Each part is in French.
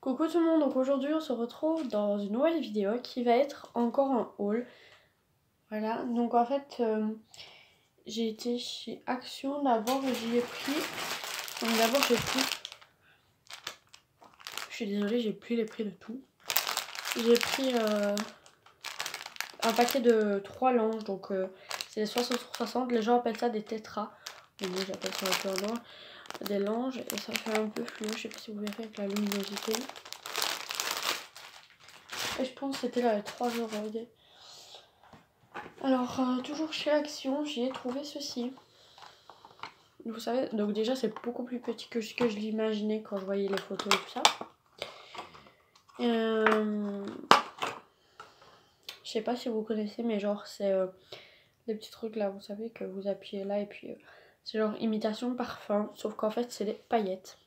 Coucou tout le monde, donc aujourd'hui on se retrouve dans une nouvelle vidéo qui va être encore un haul. Voilà, donc en fait j'ai été chez Action d'abord et j'y ai pris. Donc d'abord j'ai pris. Je suis désolée, j'ai plus les prix de tout. J'ai pris un paquet de 3 langes, donc c'est des 60 sur 60. Les gens appellent ça des tétras. Mais moi j'appelle ça un peu un lange. Des langes et ça fait un peu fluo, je sais pas si vous verrez avec la luminosité. Et je pense que c'était là les 3 jours. Alors, toujours chez Action, j'y ai trouvé ceci. Vous savez, donc déjà c'est beaucoup plus petit que ce que je l'imaginais quand je voyais les photos et tout ça. Je sais pas si vous connaissez, mais genre c'est des petits trucs là, vous savez, que vous appuyez là et puis c'est genre imitation de parfum, sauf qu'en fait c'est des paillettes.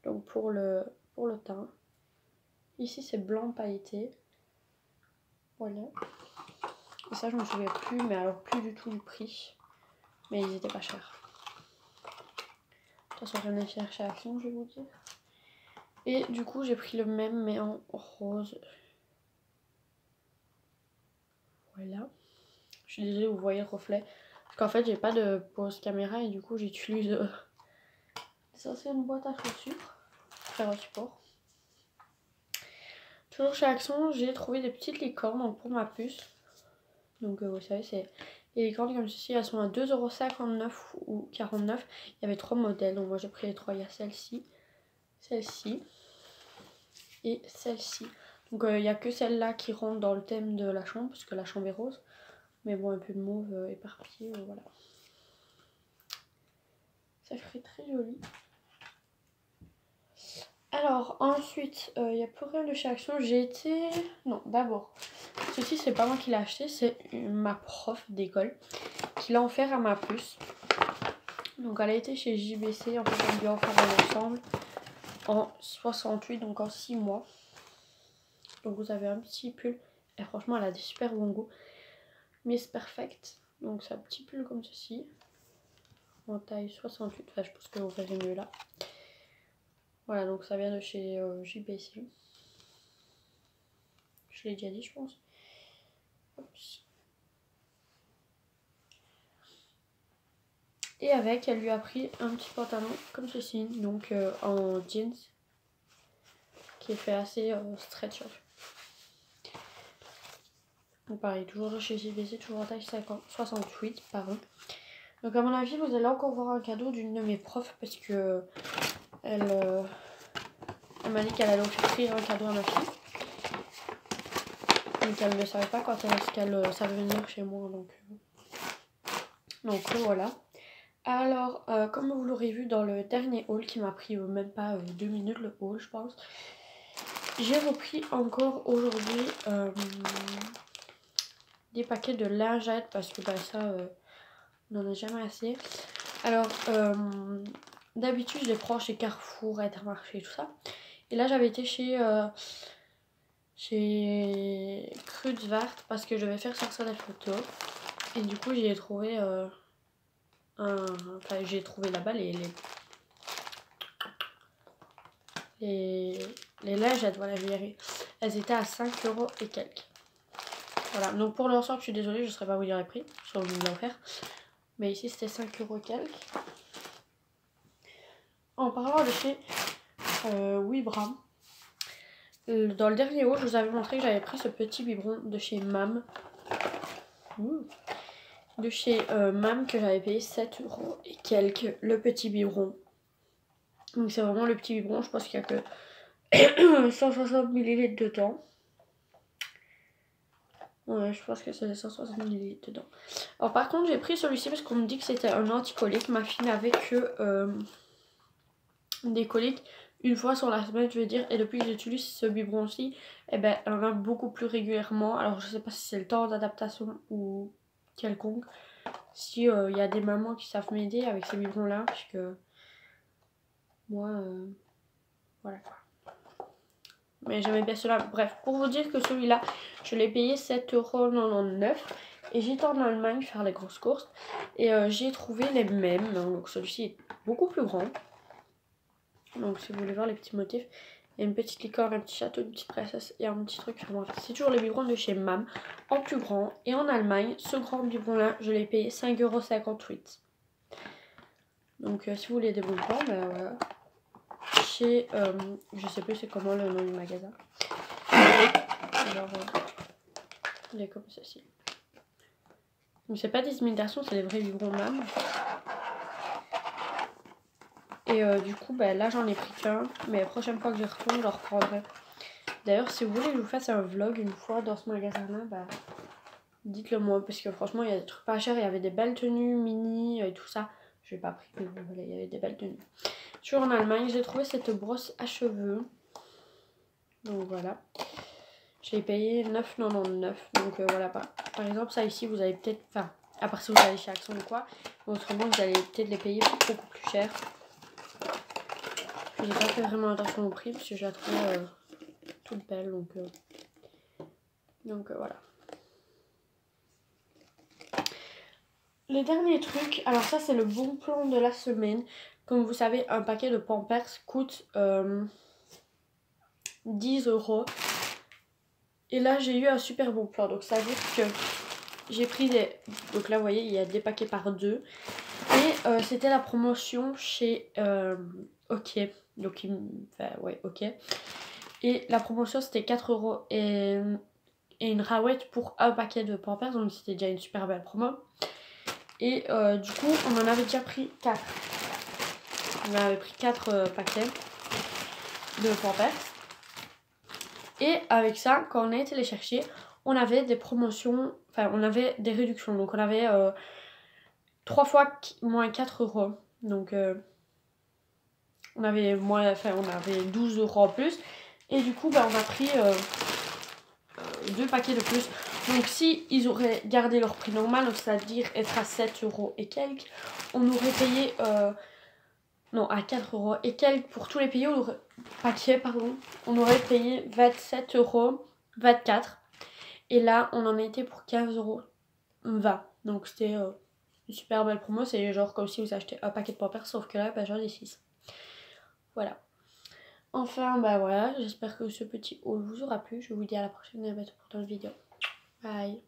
Donc pour le teint. Ici c'est blanc pailleté. Voilà. Et ça je me souviens plus, mais alors plus du tout du prix. Mais ils étaient pas chers. De toute façon j'en ai cherché à Action, je vais vous dire. Et du coup j'ai pris le même mais en rose. Voilà. Je suis désolée, vous voyez le reflet. Parce qu'en fait j'ai pas de pose caméra et du coup j'utilise des anciennes boîtes à chaussures. Faire un support. Toujours chez Action, j'ai trouvé des petites licornes donc pour ma puce. Donc vous savez, c'est les licornes comme ceci, elles sont à 2,59€ ou 49. Il y avait 3 modèles, donc moi j'ai pris les 3. Il y a celle-ci, celle-ci et celle-ci. Donc il n'y a que celle-là qui rentre dans le thème de la chambre, parce que la chambre est rose. Mais bon, un peu de mauve éparpillé, voilà. Ça ferait très joli. Alors ensuite, il n'y a plus rien de chez Action. J'ai été... Non, d'abord. Ceci, c'est pas moi qui l'ai acheté, c'est ma prof d'école qui l'a offert à ma puce. Donc elle a été chez JBC, en fait on lui a offert un ensemble en 68, donc en 6 mois. Donc vous avez un petit pull, et franchement elle a des super bons goûts. Miss Perfect, donc c'est un petit pull comme ceci, en taille 68, enfin je pense que vous verrez mieux là. Voilà, donc ça vient de chez JBC. Je l'ai déjà dit je pense. Oups. Et avec, elle lui a pris un petit pantalon comme ceci, donc en jeans, qui est fait assez stretch. Donc pareil, toujours chez JBC, toujours en taille 68, pardon. Donc à mon avis, vous allez encore voir un cadeau d'une de mes profs, parce que elle m'a dit qu'elle allait offrir un cadeau à ma fille. Donc elle ne savait pas quand est-ce qu'elle savait venir chez moi, donc voilà. Alors, comme vous l'aurez vu dans le dernier haul, qui m'a pris même pas 2 minutes le haul, je pense, j'ai repris encore aujourd'hui des paquets de lingettes, parce que bah, ça, on n'en a jamais assez. Alors, d'habitude, je les prends chez Carrefour, Intermarché et tout ça. Et là, j'avais été chez Kruidvat parce que je devais faire sortir des photos. Et du coup, j'ai trouvé enfin, j'ai trouvé là-bas les lingettes, voilà, je vais y arriver. Elles étaient à 5€ et quelques. Voilà, donc pour l'ensemble, je suis désolée, je ne saurais pas vous dire les prix, je serais obligée de l'en faire. Mais ici, c'était 5€ et quelques. En parlant de chez Wibram, dans le dernier haul, je vous avais montré que j'avais pris ce petit biberon de chez Mam. De chez Mam, que j'avais payé 7€ et quelques, le petit biberon. Donc c'est vraiment le petit biberon, je pense qu'il n'y a que 160 ml dedans. Ouais, je pense que c'est 160 ml dedans. Alors par contre, j'ai pris celui-ci parce qu'on me dit que c'était un anti-colique. Ma fille n'avait que des coliques une fois sur la semaine, je veux dire. Et depuis que j'utilise ce biberon-ci, eh ben, elle en a beaucoup plus régulièrement. Alors je sais pas si c'est le temps d'adaptation ou quelconque. Si il y a des mamans qui savent m'aider avec ces biberons-là, parce que moi, voilà quoi. Mais j'aimais bien cela. Bref, pour vous dire que celui-là, je l'ai payé 7,99€. Et j'étais en Allemagne faire les grosses courses. Et j'ai trouvé les mêmes. Donc celui-ci est beaucoup plus grand. Donc si vous voulez voir les petits motifs, il y a une petite licorne, un petit château, une petite princesse et un petit truc sur moi. C'est toujours les biberons de chez Mam, en plus grand. Et en Allemagne, ce grand biberon là, je l'ai payé 5,58 €. Donc si vous voulez des bons plans, ben voilà. Chez, je sais plus c'est comment le nom du magasin. Alors, il est comme ceci. Donc c'est pas des imitations, c'est des vrais biberons Mam. Et du coup, bah, là j'en ai pris qu'un, mais la prochaine fois que je retourne, je le reprendrai. D'ailleurs, si vous voulez que je vous fasse un vlog une fois dans ce magasin-là, bah, dites-le moi, parce que franchement, il y a des trucs pas chers, il y avait des belles tenues mini et tout ça. Je n'ai pas pris, mais voilà, il y avait des belles tenues. Toujours en Allemagne, j'ai trouvé cette brosse à cheveux. Donc voilà. J'ai payé 9,99 €. Donc voilà, par exemple, ça ici, vous allez peut-être, enfin, à part si vous allez chez Action ou quoi, autrement, vous allez peut-être les payer beaucoup plus cher. J'ai pas fait vraiment attention au prix parce que je la trouve toute belle, donc voilà. Le dernier truc, alors ça c'est le bon plan de la semaine. Comme vous savez, un paquet de Pampers coûte 10 €. Et là j'ai eu un super bon plan, donc ça veut dire que j'ai pris des... Donc là vous voyez, il y a des paquets par deux. Et c'était la promotion chez OK. Donc enfin ouais, OK. Et la promotion c'était 4 € et une rawette pour un paquet de Pampers, donc c'était déjà une super belle promo. Et du coup on en avait déjà pris 4. On avait pris 4 paquets de Pampers. Et avec ça, quand on a été les chercher, on avait des promotions, enfin on avait des réductions. Donc on avait 3 fois moins 4 €. Donc on avait 12 € en plus. Et du coup bah, on a pris 2 paquets de plus. Donc si ils auraient gardé leur prix normal, c'est-à-dire être à 7 € et quelques, on aurait payé non, à 4 € et quelques pour tous les pays, on aurait payé 27 €, 24. Et là on en était pour 15,20 €. Donc c'était une super belle promo. C'est genre comme si vous achetez un paquet de Pampers, sauf que là bah, j'en ai 6. Voilà. Enfin bah voilà, j'espère que ce petit haul vous aura plu. Je vous dis à la prochaine et à bientôt pour une vidéo. Bye.